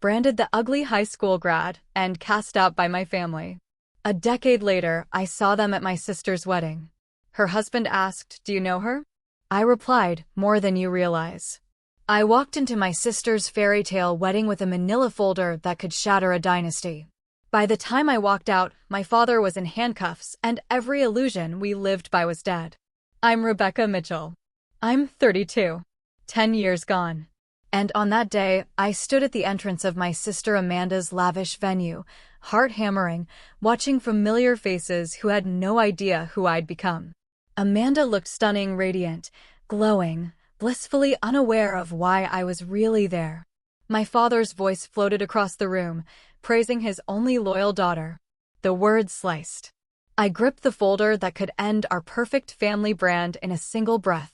branded the ugly high school grad, and cast out by my family. A decade later, I saw them at my sister's wedding. Her husband asked, "Do you know her?" I replied, "More than you realize." I walked into my sister's fairy tale wedding with a manila folder that could shatter a dynasty. By the time I walked out, my father was in handcuffs, and every illusion we lived by was dead. I'm Rebecca Mitchell. I'm 32. 10 years gone. And on that day, I stood at the entrance of my sister Amanda's lavish venue, heart hammering, watching familiar faces who had no idea who I'd become. Amanda looked stunning, radiant, glowing, blissfully unaware of why I was really there. My father's voice floated across the room, praising his only loyal daughter. The words sliced. I gripped the folder that could end our perfect family brand in a single breath.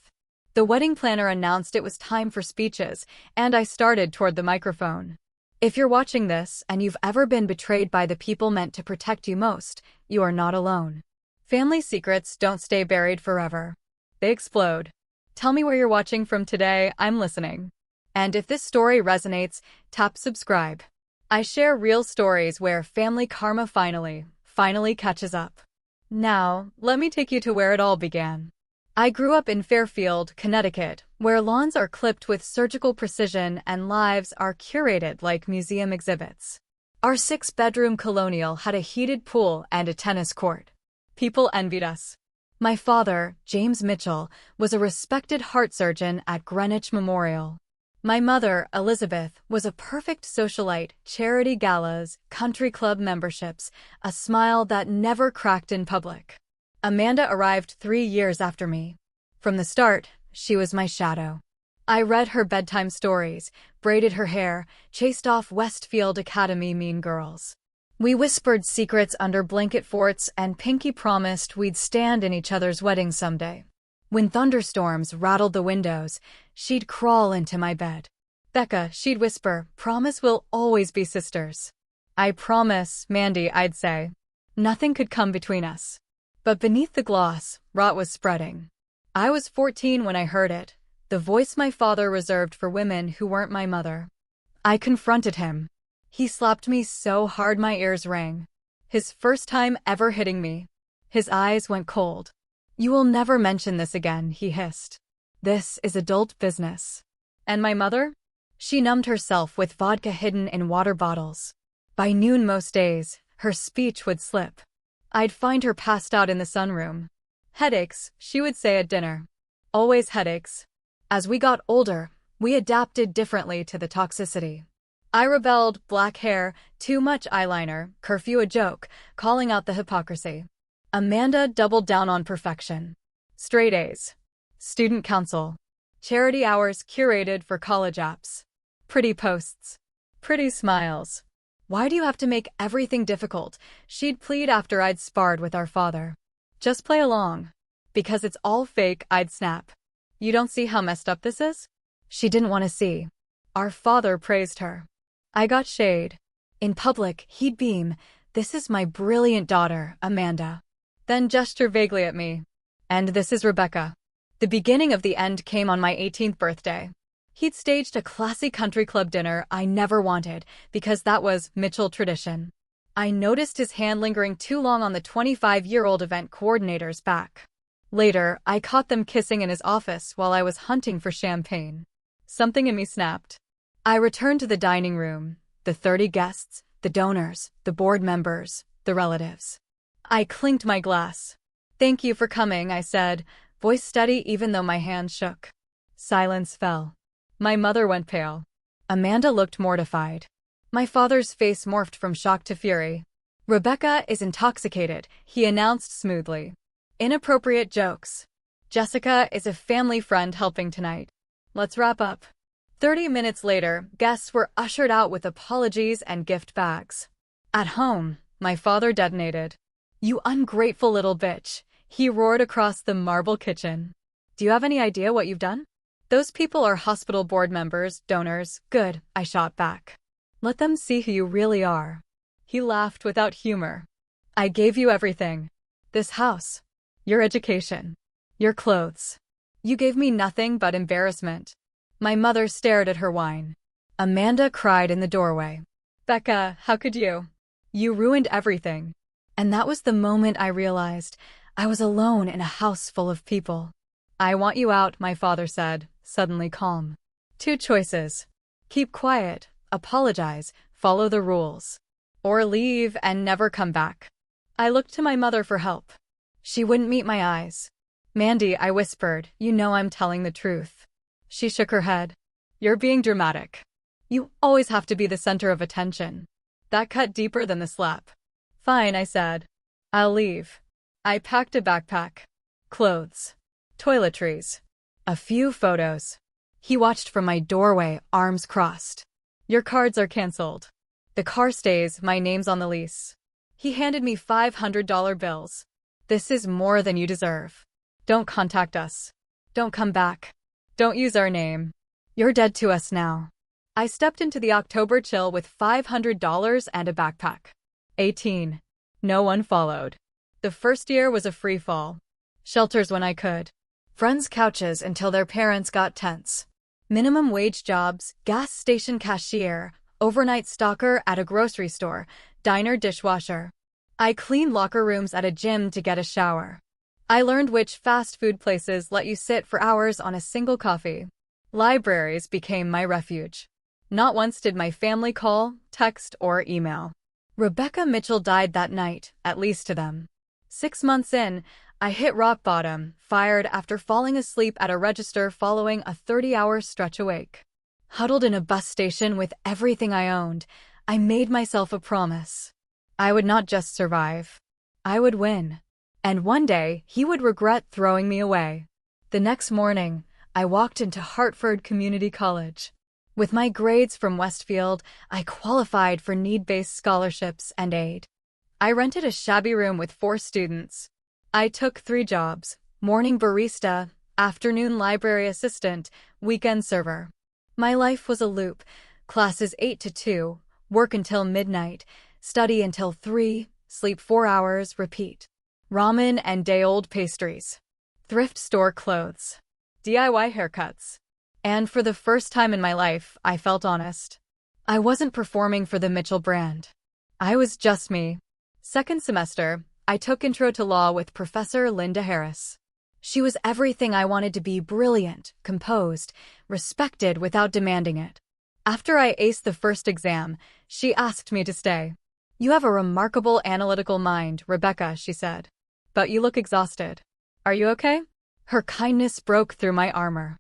The wedding planner announced it was time for speeches, and I started toward the microphone. If you're watching this and you've ever been betrayed by the people meant to protect you most, you are not alone. Family secrets don't stay buried forever. They explode. Tell me where you're watching from today, I'm listening. And if this story resonates, tap subscribe. I share real stories where family karma finally catches up. Now, let me take you to where it all began. I grew up in Fairfield, Connecticut, where lawns are clipped with surgical precision and lives are curated like museum exhibits. Our 6-bedroom colonial had a heated pool and a tennis court. People envied us. My father, James Mitchell, was a respected heart surgeon at Greenwich Memorial. My mother, Elizabeth, was a perfect socialite, charity galas, country club memberships, a smile that never cracked in public. Amanda arrived 3 years after me. From the start, she was my shadow. I read her bedtime stories, braided her hair, chased off Westfield Academy mean girls. We whispered secrets under blanket forts and pinky promised we'd stand in each other's weddings someday. When thunderstorms rattled the windows, she'd crawl into my bed. "Becca," she'd whisper, "promise we'll always be sisters." "I promise, Mandy," I'd say. Nothing could come between us. But beneath the gloss, rot was spreading. I was 14 when I heard it, the voice my father reserved for women who weren't my mother. I confronted him. He slapped me so hard my ears rang. His first time ever hitting me. His eyes went cold. "You will never mention this again," he hissed. "This is adult business." And my mother? She numbed herself with vodka hidden in water bottles. By noon most days, her speech would slip. I'd find her passed out in the sunroom. "Headaches," she would say at dinner. Always headaches. As we got older, we adapted differently to the toxicity. I rebelled, black hair, too much eyeliner, curfew a joke, calling out the hypocrisy. Amanda doubled down on perfection. Straight A's. Student council. Charity hours curated for college apps. Pretty posts. Pretty smiles. "Why do you have to make everything difficult?" she'd plead after I'd sparred with our father. "Just play along." "Because it's all fake," I'd snap. "You don't see how messed up this is?" She didn't want to see. Our father praised her. I got shade. In public, he'd beam, "This is my brilliant daughter, Amanda." Then gesture vaguely at me. "And this is Rebecca." The beginning of the end came on my 18th birthday. He'd staged a classy country club dinner I never wanted, because that was Mitchell tradition. I noticed his hand lingering too long on the 25-year-old event coordinator's back. Later, I caught them kissing in his office while I was hunting for champagne. Something in me snapped. I returned to the dining room, the 30 guests, the donors, the board members, the relatives. I clinked my glass. "Thank you for coming," I said, voice steady even though my hand shook. Silence fell. My mother went pale. Amanda looked mortified. My father's face morphed from shock to fury. "Rebecca is intoxicated," he announced smoothly. "Inappropriate jokes. Jessica is a family friend helping tonight. Let's wrap up." 30 minutes later, guests were ushered out with apologies and gift bags. At home, my father detonated. "You ungrateful little bitch," he roared across the marble kitchen. "Do you have any idea what you've done?" "Those people are hospital board members, donors." "Good," I shot back. "Let them see who you really are." He laughed without humor. "I gave you everything. This house. Your education. Your clothes. You gave me nothing but embarrassment." My mother stared at her wine. Amanda cried in the doorway. Becca, how could you? You ruined everything. And that was the moment I realized I was alone in a house full of people. I want you out, my father said, suddenly calm. Two choices. Keep quiet, apologize, follow the rules. Or leave and never come back. I looked to my mother for help. She wouldn't meet my eyes. Mandy, I whispered, you know I'm telling the truth. She shook her head. You're being dramatic. You always have to be the center of attention. That cut deeper than the slap. Fine, I said. I'll leave. I packed a backpack. Clothes. Toiletries. A few photos. He watched from my doorway, arms crossed. Your cards are canceled. The car stays, my name's on the lease. He handed me $500 bills. This is more than you deserve. Don't contact us. Don't come back. Don't use our name. You're dead to us now. I stepped into the October chill with $500 and a backpack. 18. No one followed. The first year was a free fall. Shelters when I could. Friends' couches until their parents got tense. Minimum wage jobs, gas station cashier, overnight stalker at a grocery store, diner dishwasher. I cleaned locker rooms at a gym to get a shower. I learned which fast food places let you sit for hours on a single coffee. Libraries became my refuge. Not once did my family call, text, or email. Rebecca Mitchell died that night, at least to them. 6 months in, I hit rock bottom, fired after falling asleep at a register following a 30-hour stretch awake. Huddled in a bus station with everything I owned, I made myself a promise. I would not just survive. I would win. And one day, he would regret throwing me away. The next morning, I walked into Hartford Community College. With my grades from Westfield, I qualified for need-based scholarships and aid. I rented a shabby room with 4 students. I took 3 jobs: morning barista, afternoon library assistant, weekend server. My life was a loop: classes 8 to 2, work until midnight, study until 3, sleep 4 hours, repeat. Ramen and day-old pastries. Thrift store clothes. DIY haircuts. And for the first time in my life, I felt honest. I wasn't performing for the Mitchell brand. I was just me. Second semester, I took Intro to Law with Professor Linda Harris. She was everything I wanted to be: brilliant, composed, respected without demanding it. After I aced the first exam, she asked me to stay. You have a remarkable analytical mind, Rebecca, she said. But you look exhausted. Are you okay? Her kindness broke through my armor.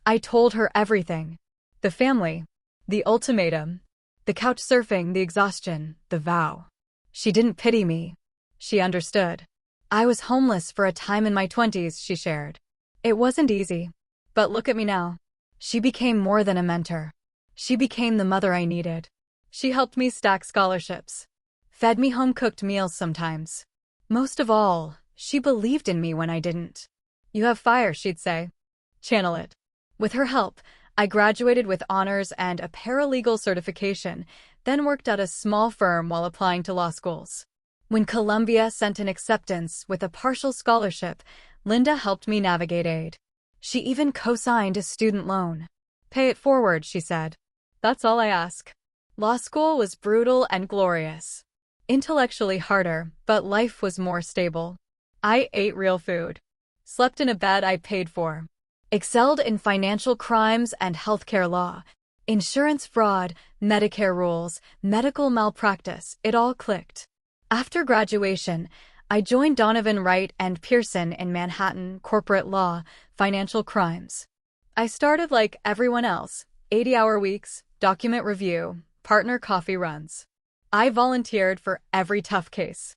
I told her everything. The family. The ultimatum. The couch surfing, the exhaustion, the vow. She didn't pity me. She understood. I was homeless for a time in my 20s, she shared. It wasn't easy. But look at me now. She became more than a mentor. She became the mother I needed. She helped me stack scholarships. Fed me home-cooked meals sometimes. Most of all, she believed in me when I didn't. You have fire, she'd say. Channel it. With her help, I graduated with honors and a paralegal certification, then worked at a small firm while applying to law schools. When Columbia sent an acceptance with a partial scholarship, Linda helped me navigate aid. She even co-signed a student loan. Pay it forward, she said. That's all I ask. Law school was brutal and glorious. Intellectually harder, but life was more stable. I ate real food. Slept in a bed I paid for. Excelled in financial crimes and healthcare law. Insurance fraud, Medicare rules, medical malpractice, it all clicked. After graduation, I joined Donovan Wright and Pearson in Manhattan, corporate law, financial crimes. I started like everyone else, 80-hour weeks, document review, partner coffee runs. I volunteered for every tough case.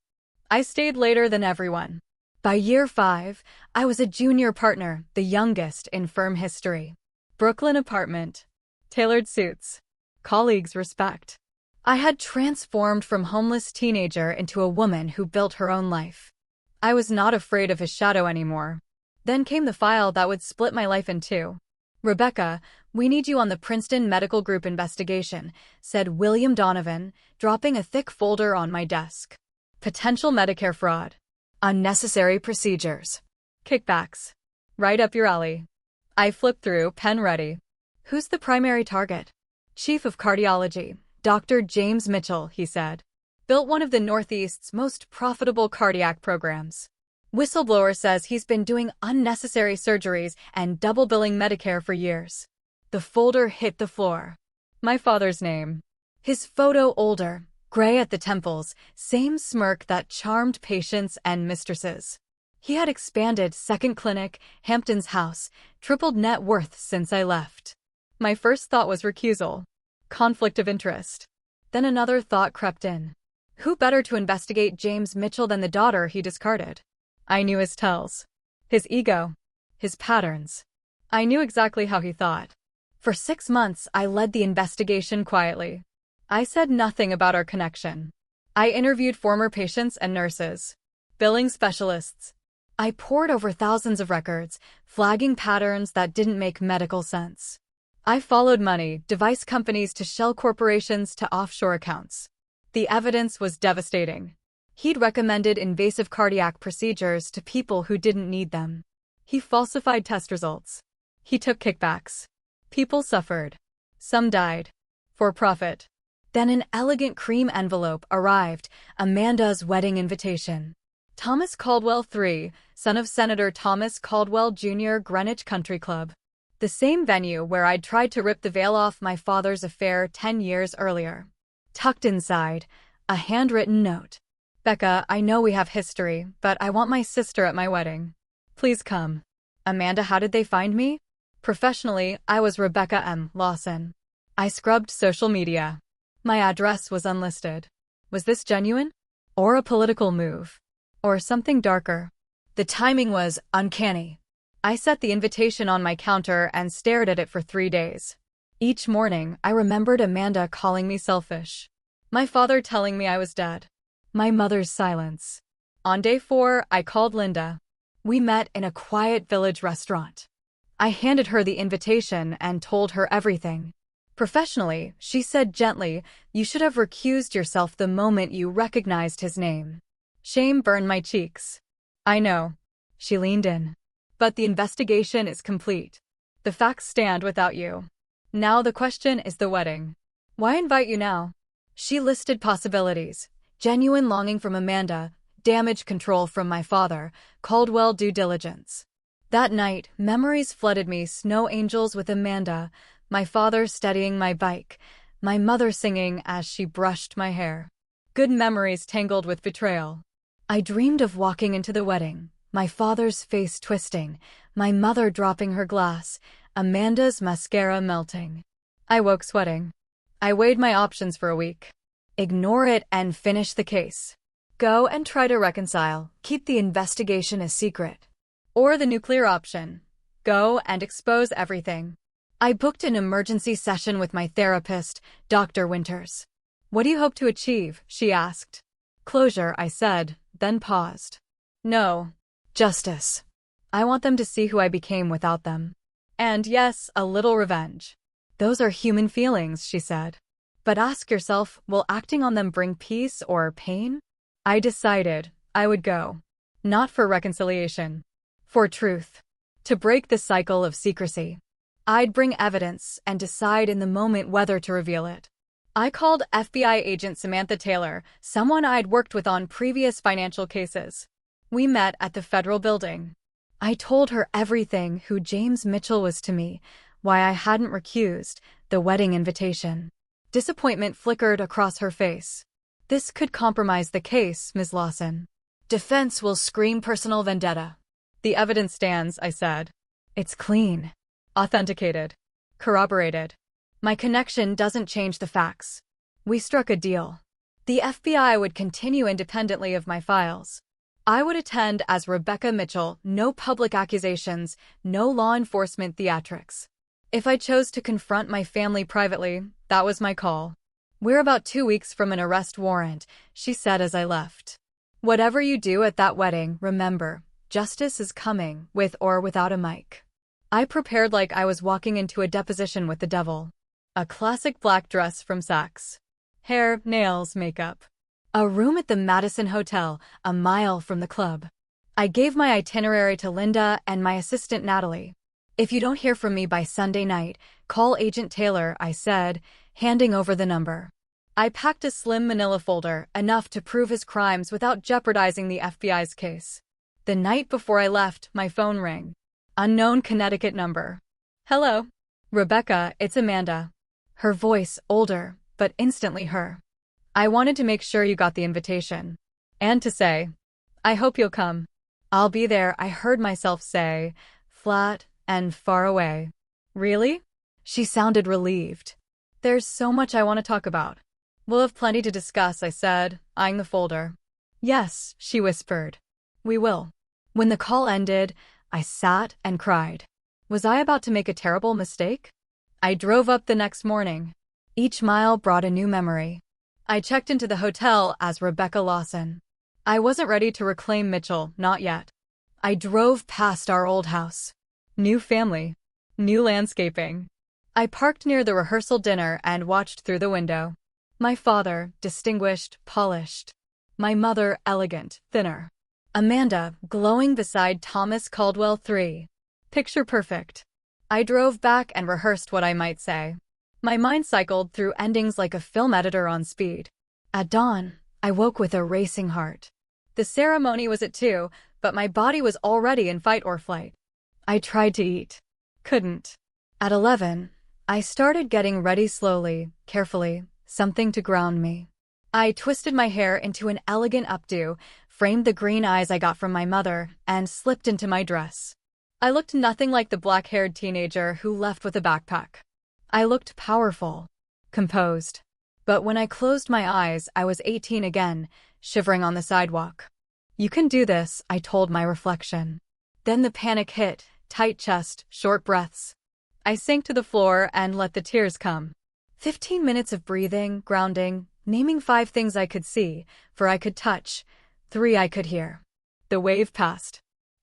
I stayed later than everyone. By year 5, I was a junior partner, the youngest in firm history. Brooklyn apartment. Tailored suits. Colleagues' respect. I had transformed from homeless teenager into a woman who built her own life. I was not afraid of his shadow anymore. Then came the file that would split my life in 2. Rebecca, we need you on the Princeton Medical Group investigation, said William Donovan, dropping a thick folder on my desk. Potential Medicare fraud. Unnecessary procedures. Kickbacks. Right up your alley. I flipped through, pen ready. Who's the primary target? Chief of Cardiology, Dr. James Mitchell, he said. Built one of the Northeast's most profitable cardiac programs. Whistleblower says he's been doing unnecessary surgeries and double billing Medicare for years. The folder hit the floor. My father's name. His photo older, gray at the temples, same smirk that charmed patients and mistresses. He had expanded second clinic, Hampton's house, tripled net worth since I left. My first thought was recusal. Conflict of interest. Then another thought crept in. Who better to investigate James Mitchell than the daughter he discarded? I knew his tells. His ego. His patterns. I knew exactly how he thought. For 6 months, I led the investigation quietly. I said nothing about our connection. I interviewed former patients and nurses. Billing specialists. I pored over thousands of records, flagging patterns that didn't make medical sense. I followed money, device companies to shell corporations to offshore accounts. The evidence was devastating. He'd recommended invasive cardiac procedures to people who didn't need them. He falsified test results. He took kickbacks. People suffered. Some died. For profit. Then an elegant cream envelope arrived, Amanda's wedding invitation. Thomas Caldwell III, son of Senator Thomas Caldwell Jr., Greenwich Country Club. The same venue where I'd tried to rip the veil off my father's affair 10 years earlier. Tucked inside, a handwritten note. Becca, I know we have history, but I want my sister at my wedding. Please come. Amanda, how did they find me? Professionally, I was Rebecca M. Lawson. I scrubbed social media. My address was unlisted. Was this genuine? Or a political move? Or something darker? The timing was uncanny. I set the invitation on my counter and stared at it for 3 days. Each morning, I remembered Amanda calling me selfish. My father telling me I was dead. My mother's silence. On day 4, I called Linda. We met in a quiet village restaurant. I handed her the invitation and told her everything. Professionally, she said gently, you should have recused yourself the moment you recognized his name. Shame burned my cheeks. I know. She leaned in. But the investigation is complete. The facts stand without you. Now the question is the wedding. Why invite you now? She listed possibilities. Genuine longing from Amanda, damage control from my father, Caldwell due diligence. That night, memories flooded me, snow angels with Amanda, my father steadying my bike, my mother singing as she brushed my hair. Good memories tangled with betrayal. I dreamed of walking into the wedding, my father's face twisting, my mother dropping her glass, Amanda's mascara melting. I woke sweating. I weighed my options for a week. Ignore it and finish the case. Go and try to reconcile, keep the investigation a secret. Or the nuclear option. Go and expose everything. I booked an emergency session with my therapist, Dr. Winters. What do you hope to achieve? She asked. Closure, I said, then paused. No. Justice. I want them to see who I became without them. And yes, a little revenge. Those are human feelings, she said. But ask yourself, will acting on them bring peace or pain? I decided I would go. Not for reconciliation. For truth. To break the cycle of secrecy. I'd bring evidence and decide in the moment whether to reveal it. I called FBI agent Samantha Taylor, someone I'd worked with on previous financial cases. We met at the federal building. I told her everything, who James Mitchell was to me, why I hadn't recused, the wedding invitation. Disappointment flickered across her face. This could compromise the case, Ms. Lawson. Defense will scream personal vendetta. The evidence stands, I said. It's clean. Authenticated. Corroborated. My connection doesn't change the facts. We struck a deal. The FBI would continue independently of my files. I would attend as Rebecca Mitchell, no public accusations, no law enforcement theatrics. If I chose to confront my family privately, that was my call. We're about 2 weeks from an arrest warrant, she said as I left. Whatever you do at that wedding, remember, justice is coming, with or without a mic. I prepared like I was walking into a deposition with the devil. A classic black dress from Saks. Hair, nails, makeup. A room at the Madison Hotel, a mile from the club. I gave my itinerary to Linda and my assistant Natalie. If you don't hear from me by Sunday night, call Agent Taylor, I said, handing over the number. I packed a slim manila folder, enough to prove his crimes without jeopardizing the FBI's case. The night before I left, my phone rang. Unknown Connecticut number. Hello. Rebecca, it's Amanda. Her voice, older, but instantly her. I wanted to make sure you got the invitation. And to say, I hope you'll come. I'll be there, I heard myself say, flat and far away. Really? She sounded relieved. There's so much I want to talk about. We'll have plenty to discuss, I said, eyeing the folder. Yes, she whispered. We will. When the call ended, I sat and cried. Was I about to make a terrible mistake? I drove up the next morning. Each mile brought a new memory. I checked into the hotel as Rebecca Lawson. I wasn't ready to reclaim Mitchell, not yet. I drove past our old house. New family. New landscaping. I parked near the rehearsal dinner and watched through the window. My father, distinguished, polished. My mother, elegant, thinner. Amanda, glowing beside Thomas Caldwell III. Picture perfect. I drove back and rehearsed what I might say. My mind cycled through endings like a film editor on speed. At dawn, I woke with a racing heart. The ceremony was at 2, but my body was already in fight or flight. I tried to eat. Couldn't. At 11, I started getting ready slowly, carefully, something to ground me. I twisted my hair into an elegant updo, framed the green eyes I got from my mother, and slipped into my dress. I looked nothing like the black-haired teenager who left with a backpack. I looked powerful, composed. But when I closed my eyes, I was 18 again, shivering on the sidewalk. You can do this, I told my reflection. Then the panic hit, tight chest, short breaths. I sank to the floor and let the tears come. 15 minutes of breathing, grounding, naming 5 things I could see, 4 I could touch, 3 I could hear. The wave passed.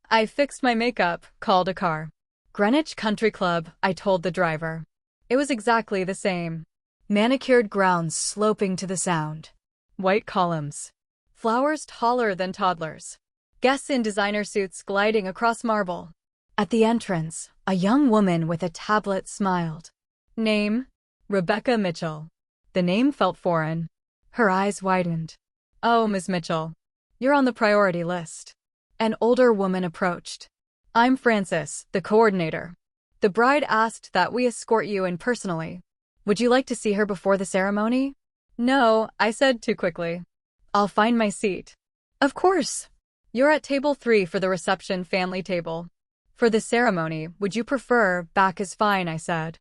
I fixed my makeup, called a car. Greenwich Country Club, I told the driver. It was exactly the same. Manicured grounds sloping to the sound. White columns. Flowers taller than toddlers. Guests in designer suits gliding across marble. At the entrance, a young woman with a tablet smiled. Name? Rebecca Mitchell. The name felt foreign. Her eyes widened. Oh, Ms. Mitchell. You're on the priority list. An older woman approached. I'm Frances, the coordinator. The bride asked that we escort you in personally. Would you like to see her before the ceremony? No, I said too quickly. I'll find my seat. Of course. You're at table 3 for the reception family table. For the ceremony, would you prefer back is fine, I said.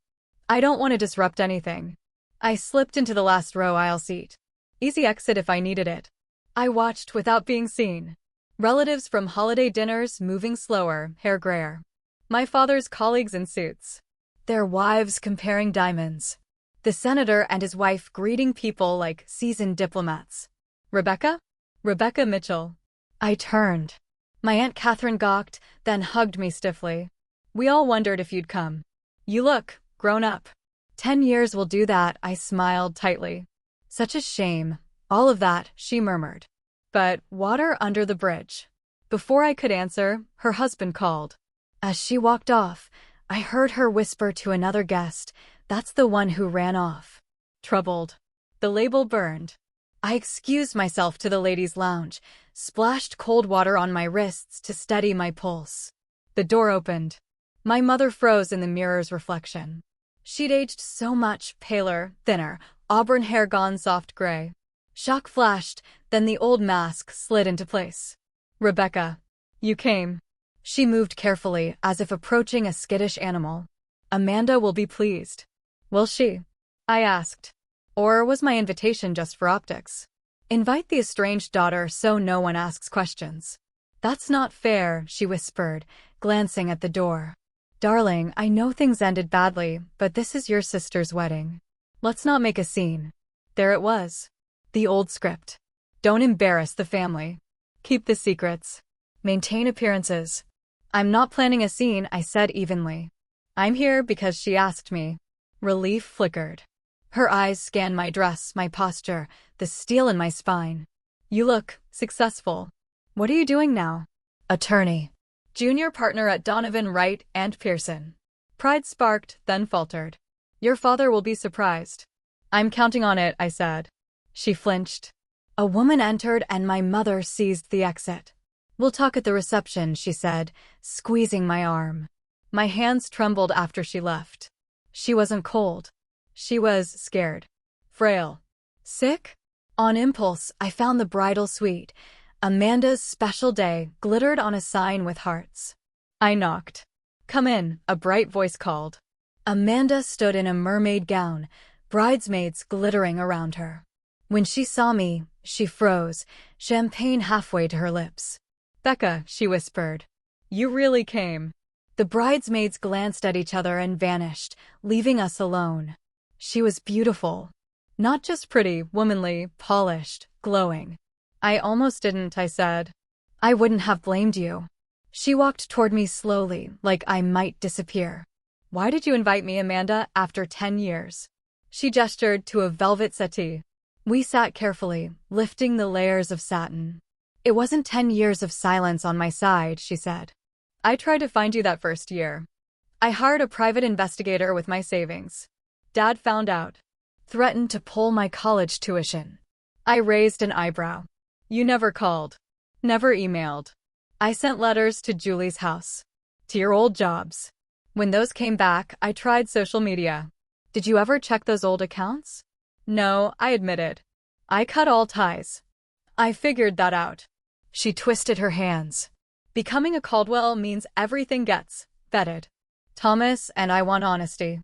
I don't want to disrupt anything. I slipped into the last row aisle seat. Easy exit if I needed it. I watched without being seen. Relatives from holiday dinners moving slower, hair grayer. My father's colleagues in suits. Their wives comparing diamonds. The senator and his wife greeting people like seasoned diplomats. Rebecca? Rebecca Mitchell. I turned. My Aunt Catherine gawked, then hugged me stiffly. We all wondered if you'd come. You look grown up. 10 years will do that, I smiled tightly. Such a shame. All of that, she murmured. But water under the bridge. Before I could answer, her husband called. As she walked off, I heard her whisper to another guest, that's the one who ran off. Troubled. The label burned. I excused myself to the ladies' lounge, splashed cold water on my wrists to steady my pulse. The door opened. My mother froze in the mirror's reflection. She'd aged so much, paler, thinner, auburn hair gone soft gray. Shock flashed, then the old mask slid into place. Rebecca. You came. She moved carefully, as if approaching a skittish animal. Amanda will be pleased. Will she? I asked. Or was my invitation just for optics? Invite the estranged daughter so no one asks questions. That's not fair, she whispered, glancing at the door. Darling, I know things ended badly, but this is your sister's wedding. Let's not make a scene. There it was. The old script. Don't embarrass the family. Keep the secrets. Maintain appearances. I'm not planning a scene, I said evenly. I'm here because she asked me. Relief flickered. Her eyes scanned my dress, my posture, the steel in my spine. You look successful. What are you doing now? Attorney. Junior partner at Donovan, Wright and Pearson. Pride sparked, then faltered. Your father will be surprised. I'm counting on it, I said. She flinched. A woman entered and my mother seized the exit. We'll talk at the reception, she said, squeezing my arm. My hands trembled after she left. She wasn't cold. She was scared. Frail. Sick? On impulse, I found the bridal suite. Amanda's special day glittered on a sign with hearts. I knocked. Come in, a bright voice called. Amanda stood in a mermaid gown, bridesmaids glittering around her. When she saw me, she froze, champagne halfway to her lips. Becca, she whispered. You really came. The bridesmaids glanced at each other and vanished, leaving us alone. She was beautiful. Not just pretty, womanly, polished, glowing. I almost didn't, I said. I wouldn't have blamed you. She walked toward me slowly, like I might disappear. Why did you invite me, Amanda, after 10 years? She gestured to a velvet settee. We sat carefully, lifting the layers of satin. It wasn't 10 years of silence on my side, she said. I tried to find you that first year. I hired a private investigator with my savings. Dad found out. Threatened to pull my college tuition. I raised an eyebrow. You never called. Never emailed. I sent letters to Julie's house. To your old jobs. When those came back, I tried social media. Did you ever check those old accounts? No, I admitted. I cut all ties. I figured that out. She twisted her hands. Becoming a Caldwell means everything gets vetted. Thomas and I want honesty.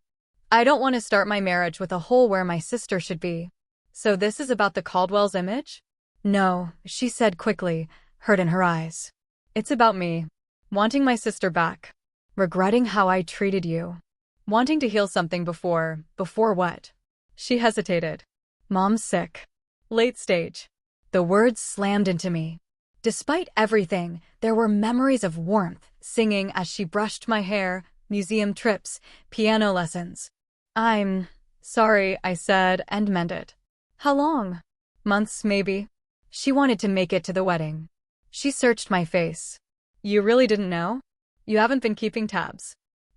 I don't want to start my marriage with a hole where my sister should be. So this is about the Caldwell's image? No, she said quickly, hurt in her eyes. It's about me. Wanting my sister back. Regretting how I treated you. Wanting to heal something before what? She hesitated. Mom's sick. Late stage. The words slammed into me. Despite everything, there were memories of warmth, singing as she brushed my hair, museum trips, piano lessons. I'm sorry, I said, and meant it. How long? Months, maybe. She wanted to make it to the wedding. She searched my face. You really didn't know? You haven't been keeping tabs.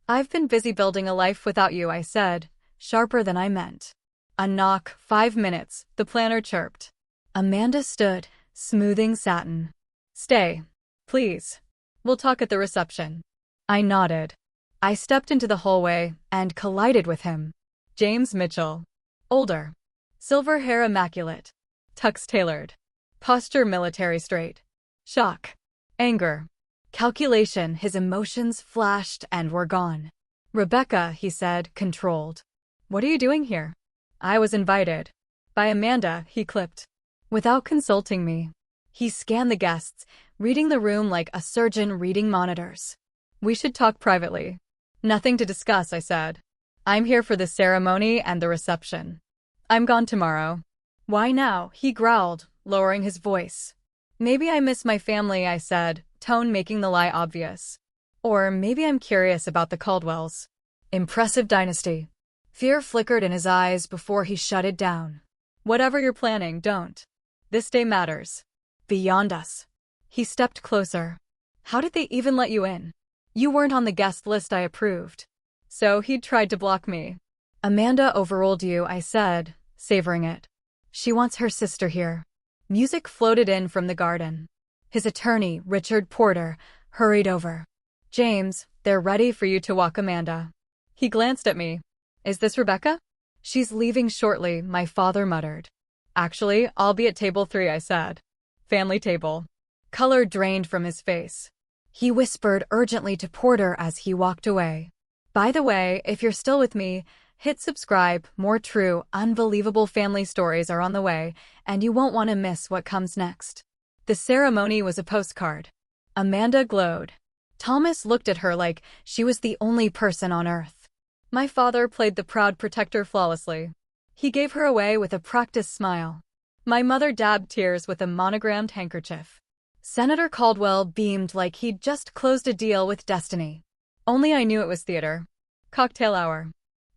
I've been busy building a life without you, I said, sharper than I meant. A knock, 5 minutes, the planner chirped. Amanda stood, smoothing satin. Stay, please. We'll talk at the reception. I nodded. I stepped into the hallway and collided with him. James Mitchell. Older. Silver hair immaculate. Tux tailored. Posture military straight. Shock. Anger. Calculation, his emotions flashed and were gone. Rebecca, he said, controlled. What are you doing here? I was invited. By Amanda, he clipped. Without consulting me. He scanned the guests, reading the room like a surgeon reading monitors. We should talk privately. Nothing to discuss, I said. I'm here for the ceremony and the reception. I'm gone tomorrow. Why now? He growled, lowering his voice. Maybe I miss my family, I said, tone making the lie obvious. Or maybe I'm curious about the Caldwells. Impressive dynasty. Fear flickered in his eyes before he shut it down. Whatever you're planning, don't. This day matters. Beyond us. He stepped closer. How did they even let you in? You weren't on the guest list I approved. So he'd tried to block me. Amanda overruled you, I said, savoring it. She wants her sister here. Music floated in from the garden. His attorney, Richard Porter, hurried over. James, they're ready for you to walk Amanda. He glanced at me. Is this Rebecca? She's leaving shortly, my father muttered. Actually, I'll be at table 3, I said. Family table. Color drained from his face. He whispered urgently to Porter as he walked away. By the way, if you're still with me, hit subscribe. More true, unbelievable family stories are on the way, and you won't want to miss what comes next. The ceremony was a postcard. Amanda glowed. Thomas looked at her like she was the only person on earth. My father played the proud protector flawlessly. He gave her away with a practiced smile. My mother dabbed tears with a monogrammed handkerchief. Senator Caldwell beamed like he'd just closed a deal with destiny. Only I knew it was theater. Cocktail hour.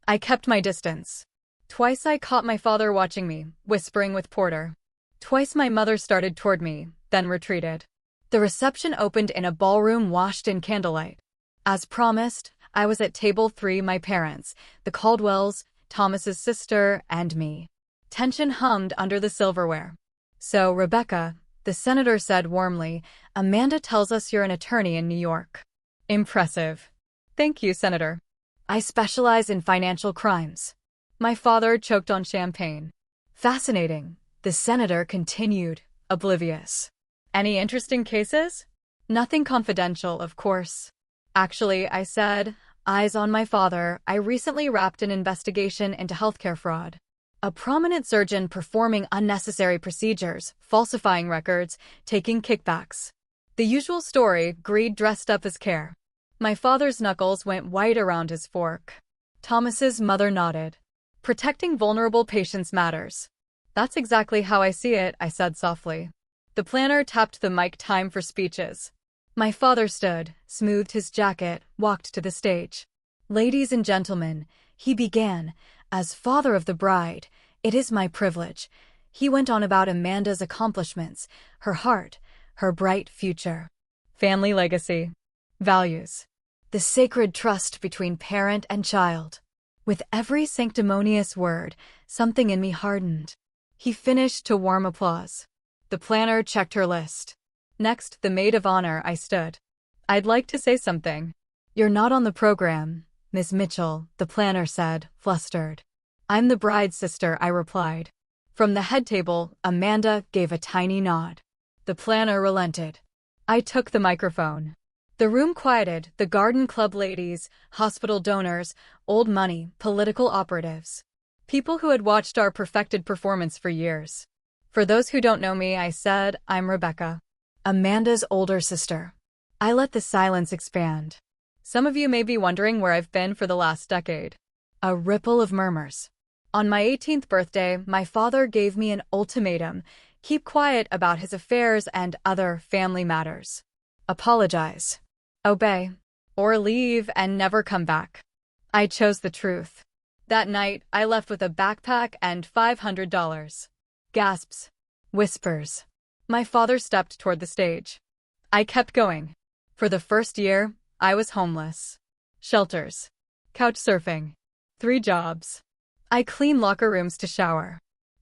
I kept my distance. Twice I caught my father watching me, whispering with Porter. Twice my mother started toward me, then retreated. The reception opened in a ballroom washed in candlelight. As promised, I was at table 3, my parents, the Caldwells, Thomas's sister, and me. Tension hummed under the silverware. "So, Rebecca," the senator said warmly, "Amanda tells us you're an attorney in New York." "Impressive. Thank you, Senator. I specialize in financial crimes." My father choked on champagne. "Fascinating," the senator continued, oblivious. "Any interesting cases?" "Nothing confidential, of course." "Actually," I said, eyes on my father, "I recently wrapped an investigation into healthcare fraud. A prominent surgeon performing unnecessary procedures, falsifying records, taking kickbacks. The usual story, greed dressed up as care." My father's knuckles went white around his fork. Thomas's mother nodded. "Protecting vulnerable patients matters." "That's exactly how I see it," I said softly. The planner tapped the mic. "Time for speeches." My father stood, smoothed his jacket, walked to the stage. "Ladies and gentlemen," he began, "as father of the bride, it is my privilege." He went on about Amanda's accomplishments, her heart, her bright future. Family legacy. Values. The sacred trust between parent and child. With every sanctimonious word, something in me hardened. He finished to warm applause. The planner checked her list. "Next, the maid of honor," I stood. "I'd like to say something." "You're not on the program, Miss Mitchell," the planner said, flustered. "I'm the bride's sister," I replied. From the head table, Amanda gave a tiny nod. The planner relented. I took the microphone. The room quieted, the garden club ladies, hospital donors, old money, political operatives. People who had watched our perfected performance for years. "For those who don't know me," I said, "I'm Rebecca, Amanda's older sister." I let the silence expand. "Some of you may be wondering where I've been for the last decade." A ripple of murmurs. On my 18th birthday, my father gave me an ultimatum: keep quiet about his affairs and other family matters. Apologize. Obey. Or leave and never come back. I chose the truth. That night, I left with a backpack and $500. Gasps. Whispers. My father stepped toward the stage. I kept going. For the first year, I was homeless. Shelters. Couch surfing. 3 jobs. I cleaned locker rooms to shower.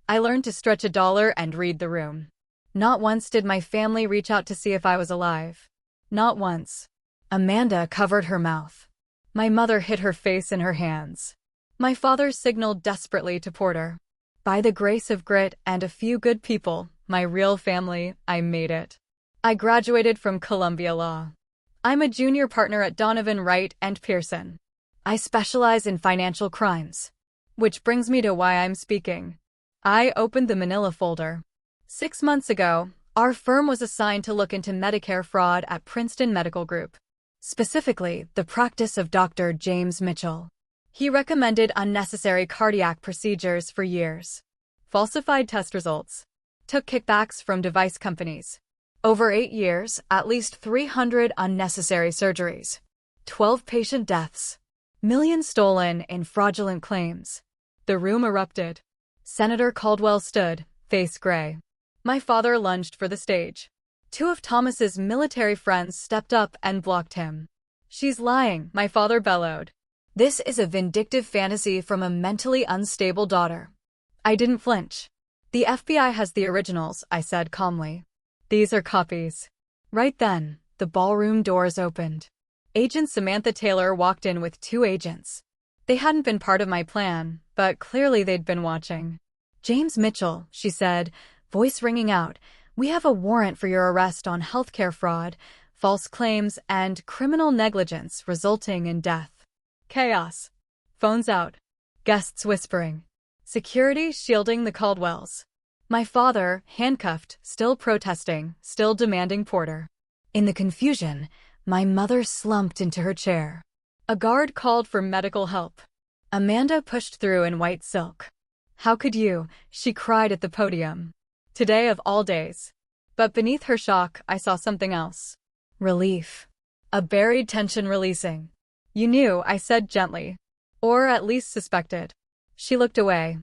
I learned to stretch $1 and read the room. Not once did my family reach out to see if I was alive. Not once. Amanda covered her mouth. My mother hid her face in her hands. My father signaled desperately to Porter. By the grace of grit and a few good people, my real family, I made it. I graduated from Columbia Law. I'm a junior partner at Donovan Wright and Pearson. I specialize in financial crimes. Which brings me to why I'm speaking. I opened the manila folder. 6 months ago, our firm was assigned to look into Medicare fraud at Princeton Medical Group. Specifically, the practice of Dr. James Mitchell. He recommended unnecessary cardiac procedures for years. Falsified test results. Took kickbacks from device companies. Over 8 years, at least 300 unnecessary surgeries. 12 patient deaths. Millions stolen in fraudulent claims. The room erupted. Senator Caldwell stood, face gray. My father lunged for the stage. 2 of Thomas's military friends stepped up and blocked him. "She's lying," my father bellowed. "This is a vindictive fantasy from a mentally unstable daughter." I didn't flinch. "The FBI has the originals," I said calmly. "These are copies." Right then, the ballroom doors opened. Agent Samantha Taylor walked in with 2 agents. They hadn't been part of my plan, but clearly they'd been watching. "James Mitchell," she said, voice ringing out, "we have a warrant for your arrest on healthcare fraud, false claims, and criminal negligence resulting in death." Chaos. Phones out. Guests whispering. Security shielding the Caldwells. My father, handcuffed, still protesting, still demanding Porter. In the confusion, my mother slumped into her chair. A guard called for medical help. Amanda pushed through in white silk. "How could you?" she cried at the podium. Today of all days. But beneath her shock, I saw something else. Relief. A buried tension releasing. "You knew," I said gently. "Or at least suspected." She looked away.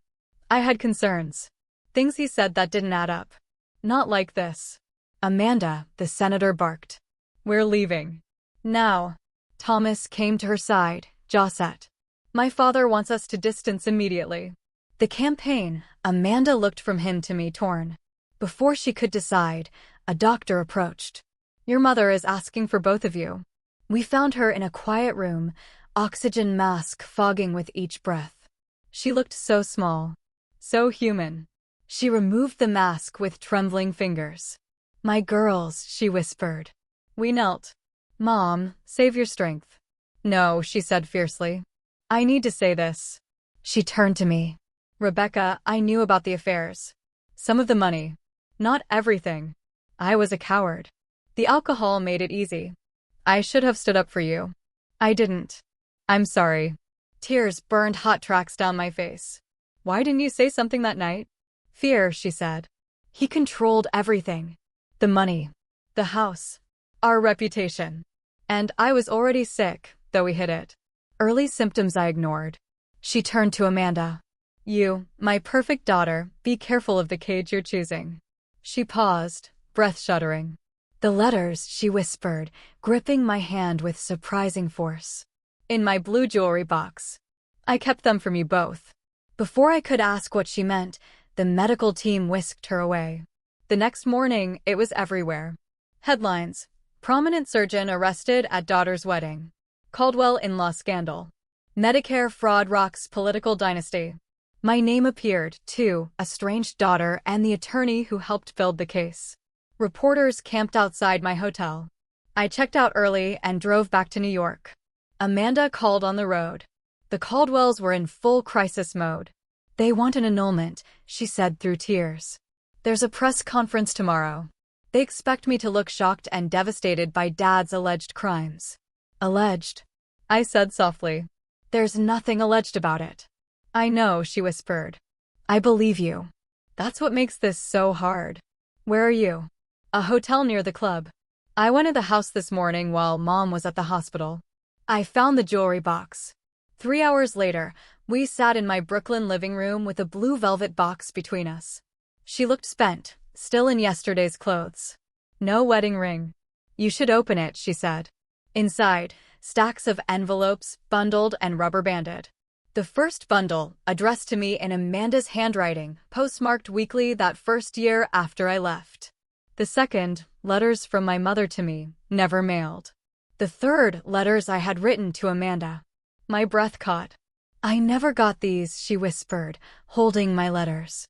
I had concerns. Things he said that didn't add up. "Not like this." "Amanda," the senator barked. "We're leaving. Now." Thomas came to her side, jaw set. My father wants us to distance immediately. The campaign, Amanda looked from him to me torn. Before she could decide, a doctor approached. Your mother is asking for both of you. We found her in a quiet room, oxygen mask fogging with each breath. She looked so small, so human. She removed the mask with trembling fingers. My girls, she whispered. We knelt. Mom, save your strength. No, she said fiercely. I need to say this. She turned to me. Rebecca, I knew about the affairs. Some of the money. Not everything. I was a coward. The alcohol made it easy. I should have stood up for you. I didn't. I'm sorry. Tears burned hot tracks down my face. Why didn't you say something that night? Fear, she said. He controlled everything. The money. The house. Our reputation. And I was already sick, though we hid it. Early symptoms I ignored. She turned to Amanda. You, my perfect daughter, be careful of the cage you're choosing. She paused, breath shuddering. The letters, she whispered, gripping my hand with surprising force. In my blue jewelry box. I kept them from you both. Before I could ask what she meant, the medical team whisked her away. The next morning, it was everywhere. Headlines. Prominent surgeon arrested at daughter's wedding. Caldwell in-law scandal. Medicare fraud rocks political dynasty. My name appeared, too, estranged daughter and the attorney who helped build the case. Reporters camped outside my hotel. I checked out early and drove back to New York. Amanda called on the road. The Caldwells were in full crisis mode. They want an annulment, she said through tears. There's a press conference tomorrow. They expect me to look shocked and devastated by Dad's alleged crimes. Alleged? I said softly. There's nothing alleged about it. I know, she whispered. I believe you. That's what makes this so hard. Where are you? A hotel near the club. I went to the house this morning while Mom was at the hospital. I found the jewelry box. 3 hours later, we sat in my Brooklyn living room with a blue velvet box between us. She looked spent, still in yesterday's clothes. No wedding ring. You should open it, she said. Inside, stacks of envelopes, bundled and rubber-banded. The first bundle, addressed to me in Amanda's handwriting, postmarked weekly that first year after I left. The second, letters from my mother to me, never mailed. The third, letters I had written to Amanda. My breath caught. I never got these, she whispered, holding my letters.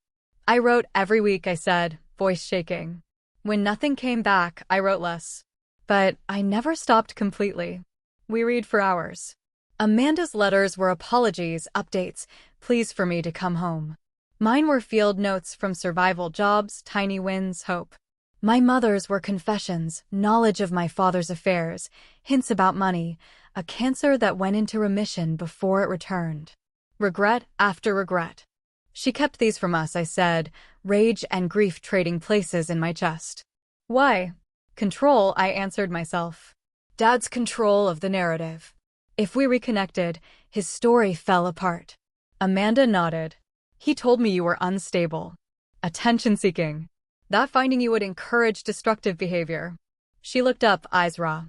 I wrote every week, I said, voice shaking. When nothing came back, I wrote less. But I never stopped completely. We read for hours. Amanda's letters were apologies, updates, pleas for me to come home. Mine were field notes from survival jobs, tiny wins, hope. My mother's were confessions, knowledge of my father's affairs, hints about money, a cancer that went into remission before it returned. Regret after regret. She kept these from us, I said, rage and grief trading places in my chest. Why? Control, I answered myself. Dad's control of the narrative. If we reconnected, his story fell apart. Amanda nodded. He told me you were unstable. Attention-seeking. That finding you would encourage destructive behavior. She looked up, eyes raw.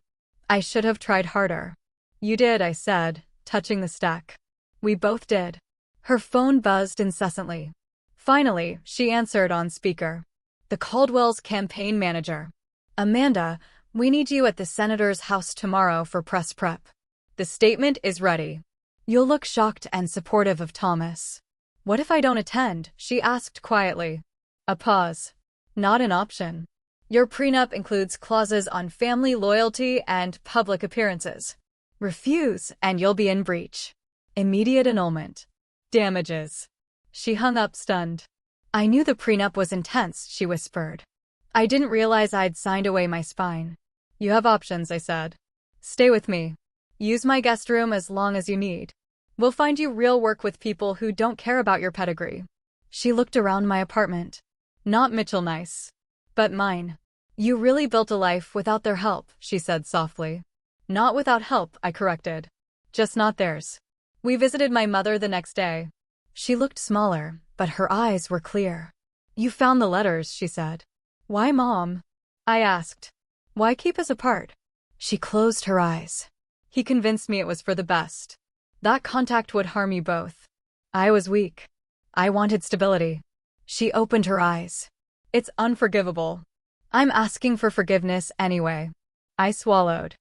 I should have tried harder. You did, I said, touching the stack. We both did. Her phone buzzed incessantly. Finally, she answered on speaker. The Caldwell's campaign manager. Amanda, we need you at the senator's house tomorrow for press prep. The statement is ready. You'll look shocked and supportive of Thomas. What if I don't attend? She asked quietly. A pause. Not an option. Your prenup includes clauses on family loyalty and public appearances. Refuse, and you'll be in breach. Immediate annulment. Damages. She hung up stunned. I knew the prenup was intense, she whispered. I didn't realize I'd signed away my spine. You have options, I said. Stay with me. Use my guest room as long as you need. We'll find you real work with people who don't care about your pedigree. She looked around my apartment. Not Mitchell nice. But mine. You really built a life without their help, she said softly. Not without help, I corrected. Just not theirs. We visited my mother the next day. She looked smaller, but her eyes were clear. You found the letters, she said. Why, Mom? I asked. Why keep us apart? She closed her eyes. He convinced me it was for the best. That contact would harm you both. I was weak. I wanted stability. She opened her eyes. It's unforgivable. I'm asking for forgiveness anyway. I swallowed.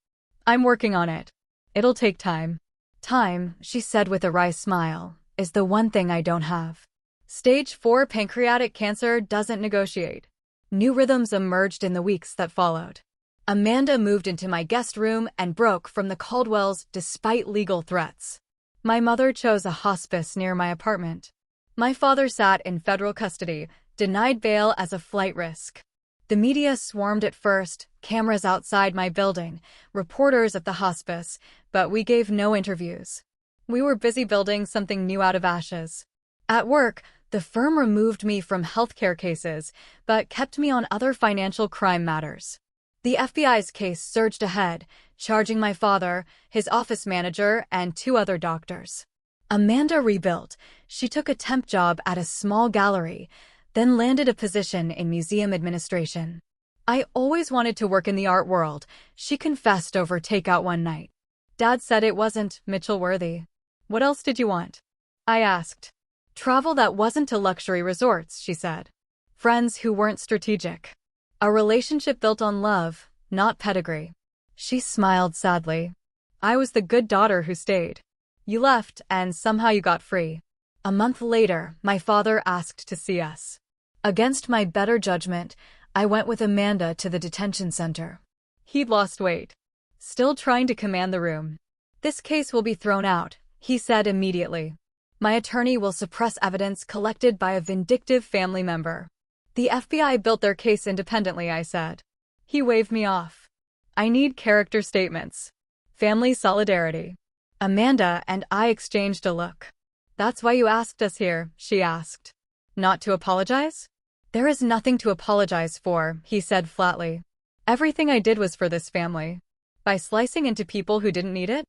I'm working on it. It'll take time. Time, she said with a wry smile, is the one thing I don't have. Stage 4 pancreatic cancer doesn't negotiate. New rhythms emerged in the weeks that followed. Amanda moved into my guest room and broke from the Caldwells despite legal threats. My mother chose a hospice near my apartment. My father sat in federal custody, denied bail as a flight risk. The media swarmed at first, cameras outside my building, reporters at the hospice, but we gave no interviews. We were busy building something new out of ashes. At work, the firm removed me from healthcare cases, but kept me on other financial crime matters. The FBI's case surged ahead, charging my father, his office manager, and 2 other doctors. Amanda rebuilt. She took a temp job at a small gallery, then landed a position in museum administration. I always wanted to work in the art world, she confessed over takeout one night. Dad said it wasn't Mitchell-worthy. What else did you want? I asked. Travel that wasn't to luxury resorts, she said. Friends who weren't strategic. A relationship built on love, not pedigree. She smiled sadly. I was the good daughter who stayed. You left, and somehow you got free. A month later, my father asked to see us. Against my better judgment, I went with Amanda to the detention center. He'd lost weight. Still trying to command the room. This case will be thrown out, he said immediately. My attorney will suppress evidence collected by a vindictive family member. The FBI built their case independently, I said. He waved me off. I need character statements. Family solidarity. Amanda and I exchanged a look. That's why you asked us here, she asked. Not to apologize? There is nothing to apologize for, he said flatly. Everything I did was for this family. By slicing into people who didn't need it?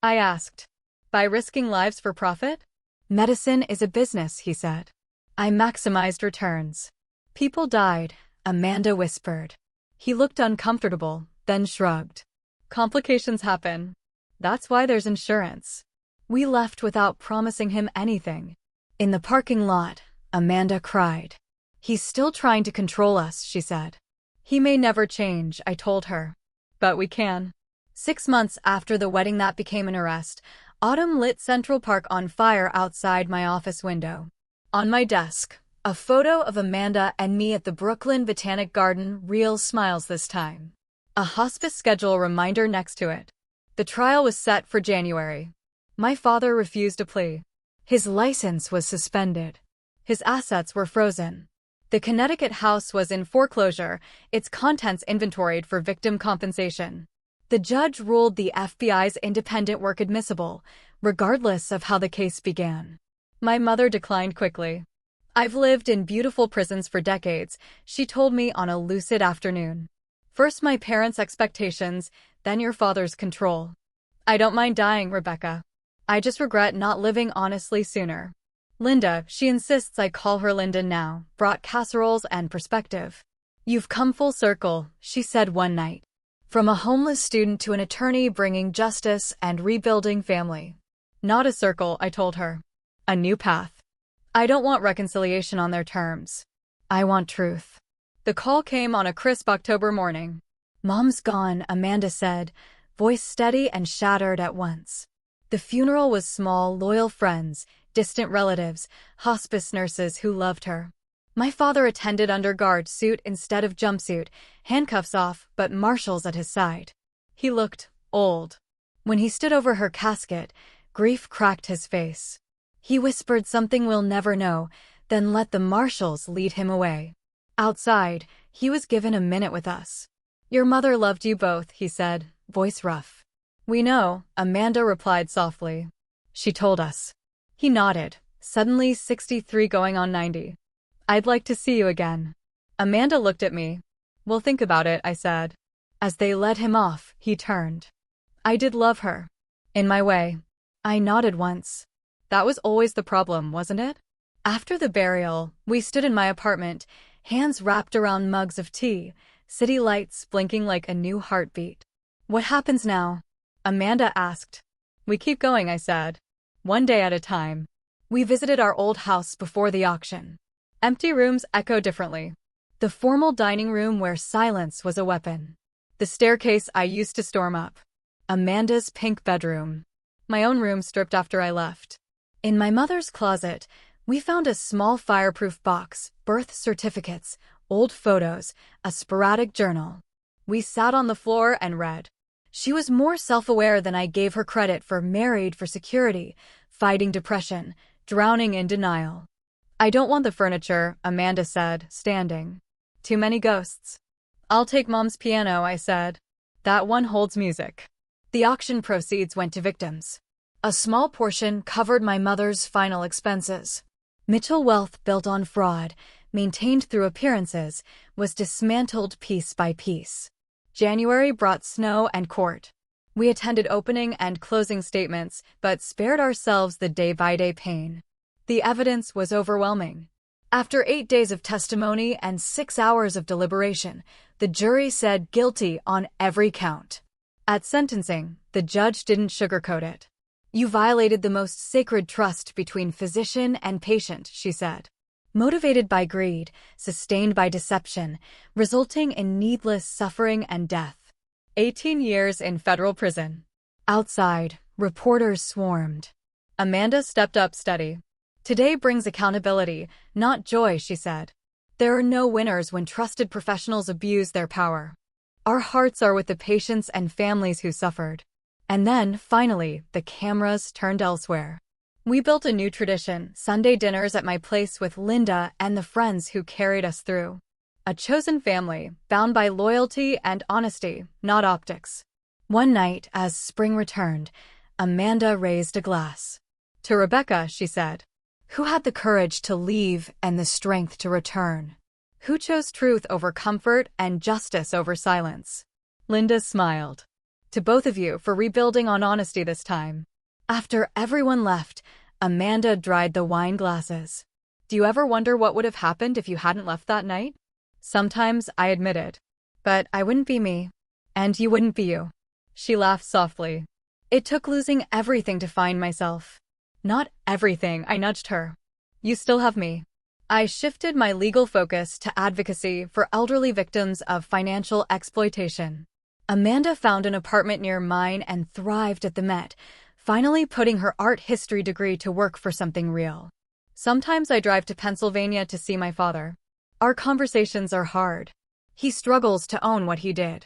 I asked. By risking lives for profit? Medicine is a business, he said. I maximized returns. People died, Amanda whispered. He looked uncomfortable, then shrugged. Complications happen. That's why there's insurance. We left without promising him anything. In the parking lot, Amanda cried. He's still trying to control us, she said. He may never change, I told her. But we can. 6 months after the wedding that became an arrest, autumn lit Central Park on fire outside my office window. On my desk, a photo of Amanda and me at the Brooklyn Botanic Garden, real smiles this time. A hospice schedule reminder next to it. The trial was set for January. My father refused a plea. His license was suspended. His assets were frozen. The Connecticut house was in foreclosure, its contents inventoried for victim compensation. The judge ruled the FBI's independent work admissible, regardless of how the case began. My mother declined quickly. I've lived in beautiful prisons for decades, she told me on a lucid afternoon. First my parents' expectations, then your father's control. I don't mind dying, Rebecca. I just regret not living honestly sooner. Linda, she insists I call her Linda now, brought casseroles and perspective. You've come full circle, she said one night. From a homeless student to an attorney bringing justice and rebuilding family. Not a circle, I told her. A new path. I don't want reconciliation on their terms. I want truth. The call came on a crisp October morning. Mom's gone, Amanda said, voice steady and shattered at once. The funeral was small, loyal friends, distant relatives, hospice nurses who loved her. My father attended under guard suit instead of jumpsuit, handcuffs off, but marshals at his side. He looked old. When he stood over her casket, grief cracked his face. He whispered something we'll never know, then let the marshals lead him away. Outside, he was given a minute with us. Your mother loved you both, he said, voice rough. We know, Amanda replied softly. She told us. He nodded, suddenly 63 going on 90. I'd like to see you again. Amanda looked at me. We'll think about it, I said. As they led him off, he turned. I did love her. In my way. I nodded once. That was always the problem, wasn't it? After the burial, we stood in my apartment, hands wrapped around mugs of tea, city lights blinking like a new heartbeat. What happens now? Amanda asked. We keep going, I said. one day at a time. We visited our old house before the auction. Empty rooms echo differently. The formal dining room where silence was a weapon. The staircase I used to storm up. Amanda's pink bedroom. My own room stripped after I left. In my mother's closet, we found a small fireproof box, birth certificates, old photos, a sporadic journal. We sat on the floor and read. She was more self-aware than I gave her credit for, married for security, fighting depression, drowning in denial. I don't want the furniture, Amanda said, standing. Too many ghosts. I'll take Mom's piano, I said. That one holds music. The auction proceeds went to victims. A small portion covered my mother's final expenses. Mitchell wealth built on fraud, maintained through appearances, was dismantled piece by piece. January brought snow and court. We attended opening and closing statements, but spared ourselves the day-by-day pain. The evidence was overwhelming. After 8 days of testimony and 6 hours of deliberation, the jury said guilty on every count. At sentencing, the judge didn't sugarcoat it. You violated the most sacred trust between physician and patient, she said. Motivated by greed, sustained by deception, resulting in needless suffering and death. 18 years in federal prison. Outside, reporters swarmed. Amanda stepped up steady. Today brings accountability, not joy, she said. There are no winners when trusted professionals abuse their power. Our hearts are with the patients and families who suffered. And then, finally, the cameras turned elsewhere. We built a new tradition, Sunday dinners at my place with Linda and the friends who carried us through. A chosen family, bound by loyalty and honesty, not optics. One night, as spring returned, Amanda raised a glass. To Rebecca, she said, who had the courage to leave and the strength to return? Who chose truth over comfort and justice over silence? Linda smiled. To both of you for rebuilding on honesty this time. After everyone left, Amanda dried the wine glasses. Do you ever wonder what would have happened if you hadn't left that night? Sometimes, I admit it. But I wouldn't be me. And you wouldn't be you. She laughed softly. It took losing everything to find myself. Not everything, I nudged her. You still have me. I shifted my legal focus to advocacy for elderly victims of financial exploitation. Amanda found an apartment near mine and thrived at the Met, finally putting her art history degree to work for something real. Sometimes I drive to Pennsylvania to see my father. Our conversations are hard. He struggles to own what he did.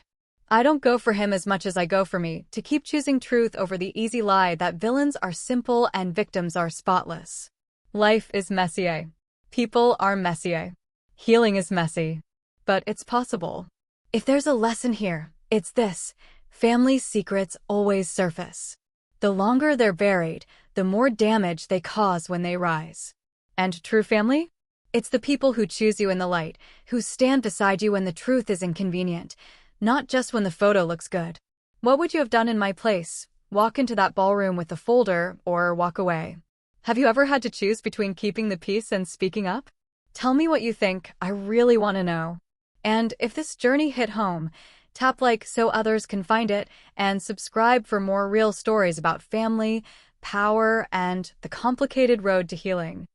I don't go for him as much as I go for me, to keep choosing truth over the easy lie that villains are simple and victims are spotless. Life is messy. People are messy. Healing is messy. But it's possible. If there's a lesson here, it's this: family secrets always surface. The longer they're buried, the more damage they cause when they rise. And true family? It's the people who choose you in the light, who stand beside you when the truth is inconvenient, not just when the photo looks good. What would you have done in my place? Walk into that ballroom with the folder, or walk away? Have you ever had to choose between keeping the peace and speaking up? Tell me what you think, I really want to know. And if this journey hit home, tap like so others can find it, and subscribe for more real stories about family, power, and the complicated road to healing.